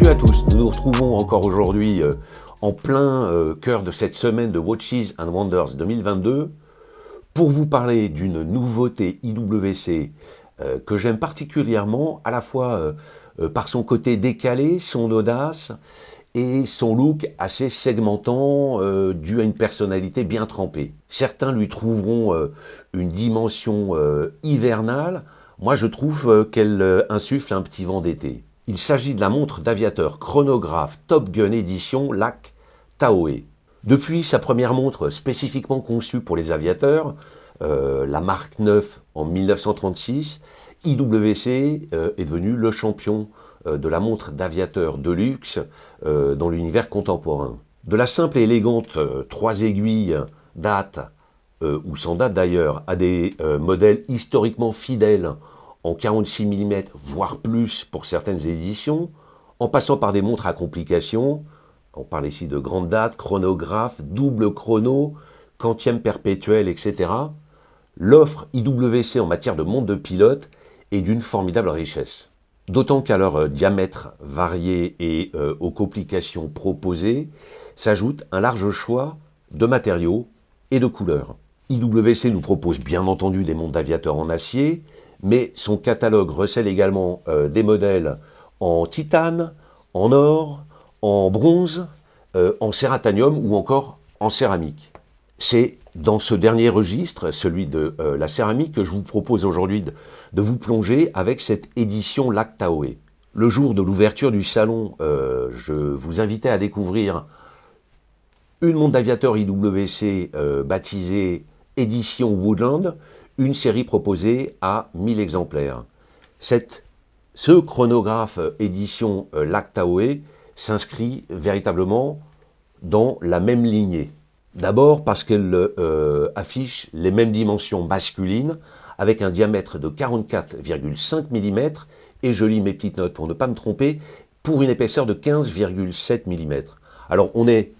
Salut à tous, nous nous retrouvons encore aujourd'hui en plein cœur de cette semaine de Watches and Wonders 2022 pour vous parler d'une nouveauté IWC que j'aime particulièrement, à la fois par son côté décalé, son audace et son look assez segmentant dû à une personnalité bien trempée. Certains lui trouveront une dimension hivernale, moi je trouve qu'elle insuffle un petit vent d'été. Il s'agit de la montre d'aviateur chronographe Top Gun édition LAC Taoe. Depuis sa première montre spécifiquement conçue pour les aviateurs, la Mark IX en 1936, IWC est devenu le champion de la montre d'aviateur de luxe dans l'univers contemporain. De la simple et élégante 3 aiguilles date, ou sans date d'ailleurs, à des modèles historiquement fidèles en 46 mm, voire plus pour certaines éditions, en passant par des montres à complications, on parle ici de grande date, chronographe, double chrono, quantième perpétuel, etc. L'offre IWC en matière de montre de pilote est d'une formidable richesse. D'autant qu'à leur diamètre varié et aux complications proposées, s'ajoute un large choix de matériaux et de couleurs. IWC nous propose bien entendu des montres d'aviateurs en acier, mais son catalogue recèle également des modèles en titane, en or, en bronze, en cératanium ou encore en céramique. C'est dans ce dernier registre, celui de la céramique, que je vous propose aujourd'hui de vous plonger avec cette édition LAC Taoe. Le jour de l'ouverture du salon, je vous invitais à découvrir une montre d'aviateur IWC baptisée édition Woodland, une série proposée à 1000 exemplaires. Ce chronographe édition LAC Taoe s'inscrit véritablement dans la même lignée. D'abord parce qu'elle affiche les mêmes dimensions masculines avec un diamètre de 44,5 mm et je lis mes petites notes pour ne pas me tromper, pour une épaisseur de 15,7 mm. Alors on est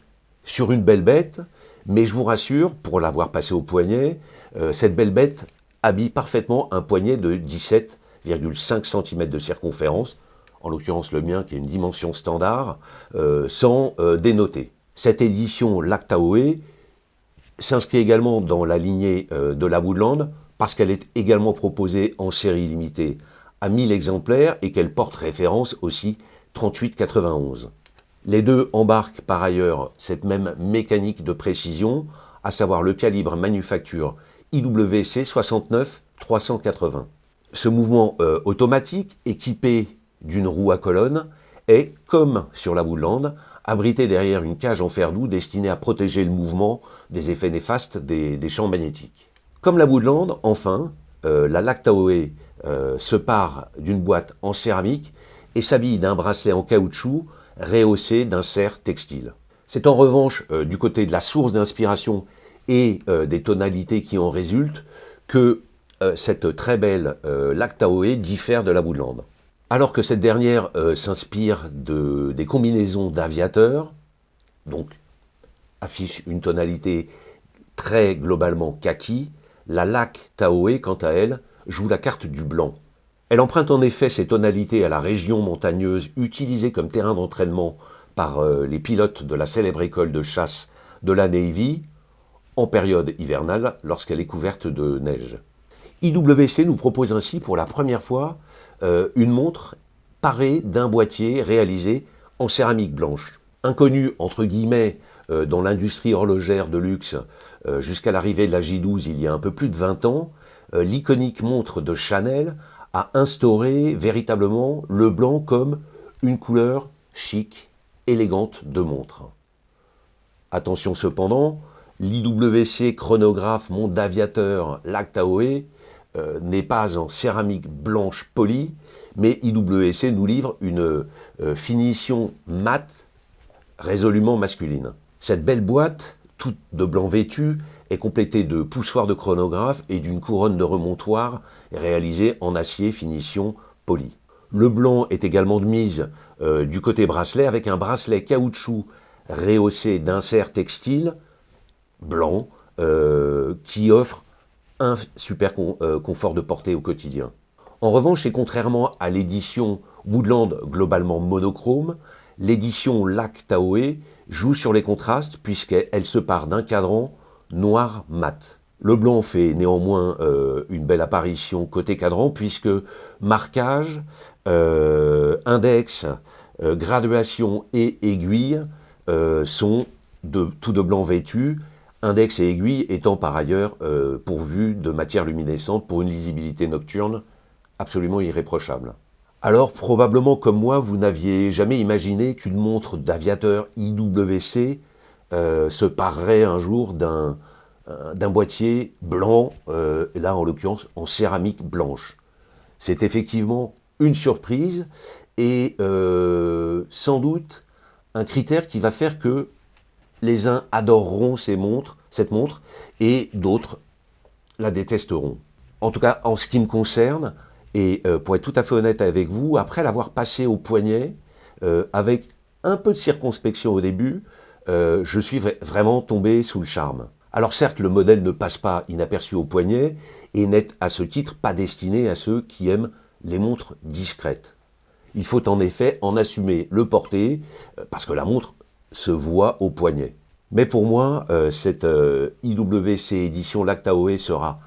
sur une belle bête, mais je vous rassure, pour l'avoir passé au poignet, cette belle bête habille parfaitement un poignet de 17,5 cm de circonférence, en l'occurrence le mien qui est une dimension standard, sans dénoter. Cette édition LAC Taoe s'inscrit également dans la lignée de la Woodland, parce qu'elle est également proposée en série limitée à 1000 exemplaires et qu'elle porte référence aussi 3891. Les deux embarquent par ailleurs cette même mécanique de précision, à savoir le calibre manufacture IWC 69-380. Ce mouvement automatique, équipé d'une roue à colonne, est, comme sur la Woodland, abrité derrière une cage en fer doux destinée à protéger le mouvement des effets néfastes des champs magnétiques. Comme la Woodland, enfin, la LAC Taoe se pare d'une boîte en céramique et s'habille d'un bracelet en caoutchouc rehaussé d'inserts textiles. C'est en revanche du côté de la source d'inspiration et des tonalités qui en résultent que cette très belle LAC Taoe diffère de la Woodland. Alors que cette dernière s'inspire des combinaisons d'aviateurs, donc affiche une tonalité très globalement kaki, la LAC Taoe, quant à elle, joue la carte du blanc. Elle emprunte en effet ces tonalités à la région montagneuse utilisée comme terrain d'entraînement par les pilotes de la célèbre école de chasse de la Navy en période hivernale lorsqu'elle est couverte de neige. IWC nous propose ainsi pour la première fois une montre parée d'un boîtier réalisé en céramique blanche. Inconnue entre guillemets dans l'industrie horlogère de luxe jusqu'à l'arrivée de la J12 il y a un peu plus de 20 ans, l'iconique montre de Chanel a instauré véritablement le blanc comme une couleur chic, élégante de montre. Attention cependant, l'IWC chronographe montre d'aviateur LAC Taoe n'est pas en céramique blanche polie, mais IWC nous livre une finition mate résolument masculine. Cette belle boîte, toute de blanc vêtue, est complétée de poussoirs de chronographe et d'une couronne de remontoir réalisée en acier finition polie. Le blanc est également de mise du côté bracelet avec un bracelet caoutchouc rehaussé d'inserts textiles blanc qui offre un super confort de portée au quotidien. En revanche, et contrairement à l'édition Woodland globalement monochrome, l'édition Lac Tahoe joue sur les contrastes puisqu'elle se part d'un cadran noir mat. Le blanc fait néanmoins une belle apparition côté cadran puisque marquage, index, graduation et aiguille sont tout de blanc vêtus, index et aiguille étant par ailleurs pourvus de matière luminescente pour une lisibilité nocturne absolument irréprochable. Alors probablement comme moi, vous n'aviez jamais imaginé qu'une montre d'aviateur IWC se parerait un jour d'un boîtier blanc, là en l'occurrence en céramique blanche. C'est effectivement une surprise et sans doute un critère qui va faire que les uns adoreront cette montre et d'autres la détesteront. En tout cas, en ce qui me concerne, et pour être tout à fait honnête avec vous, après l'avoir passé au poignet, avec un peu de circonspection au début, je suis vraiment tombé sous le charme. Alors certes, le modèle ne passe pas inaperçu au poignet et n'est à ce titre pas destiné à ceux qui aiment les montres discrètes. Il faut en effet en assumer le porté, parce que la montre se voit au poignet. Mais pour moi, cette IWC édition Lac Tahoe sera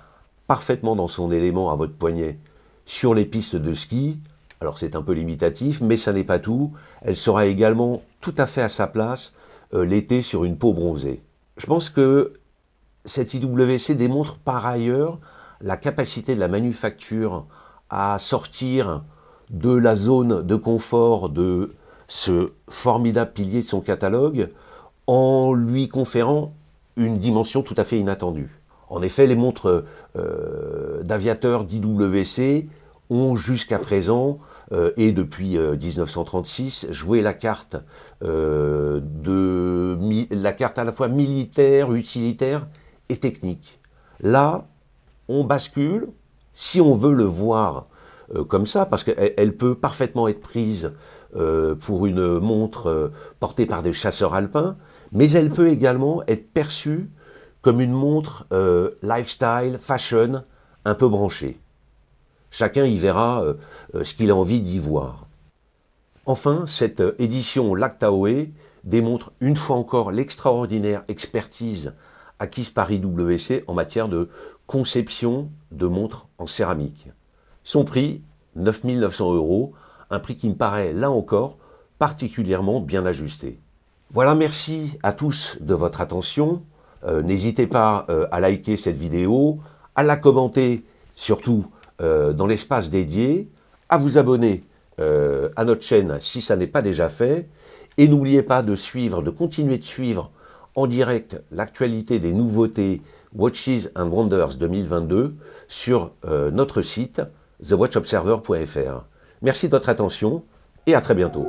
parfaitement dans son élément à votre poignet sur les pistes de ski. Alors c'est un peu limitatif, mais ça n'est pas tout. Elle sera également tout à fait à sa place l'été sur une peau bronzée. Je pense que cette IWC démontre par ailleurs la capacité de la manufacture à sortir de la zone de confort de ce formidable pilier de son catalogue en lui conférant une dimension tout à fait inattendue. En effet, les montres d'aviateurs d'IWC ont jusqu'à présent, et depuis 1936, joué la carte à la fois militaire, utilitaire et technique. Là, on bascule, si on veut le voir comme ça, parce qu'elle peut parfaitement être prise pour une montre portée par des chasseurs alpins, mais elle peut également être perçue comme une montre lifestyle, fashion, un peu branchée. Chacun y verra ce qu'il a envie d'y voir. Enfin, cette édition Lac Tahoe démontre une fois encore l'extraordinaire expertise acquise par IWC en matière de conception de montres en céramique. Son prix, 9 900 €, un prix qui me paraît, là encore, particulièrement bien ajusté. Voilà, merci à tous de votre attention. N'hésitez pas à liker cette vidéo, à la commenter, surtout dans l'espace dédié, à vous abonner à notre chaîne si ça n'est pas déjà fait, et n'oubliez pas de continuer de suivre en direct l'actualité des nouveautés Watches and Wonders 2022 sur notre site thewatchobserver.fr. Merci de votre attention et à très bientôt.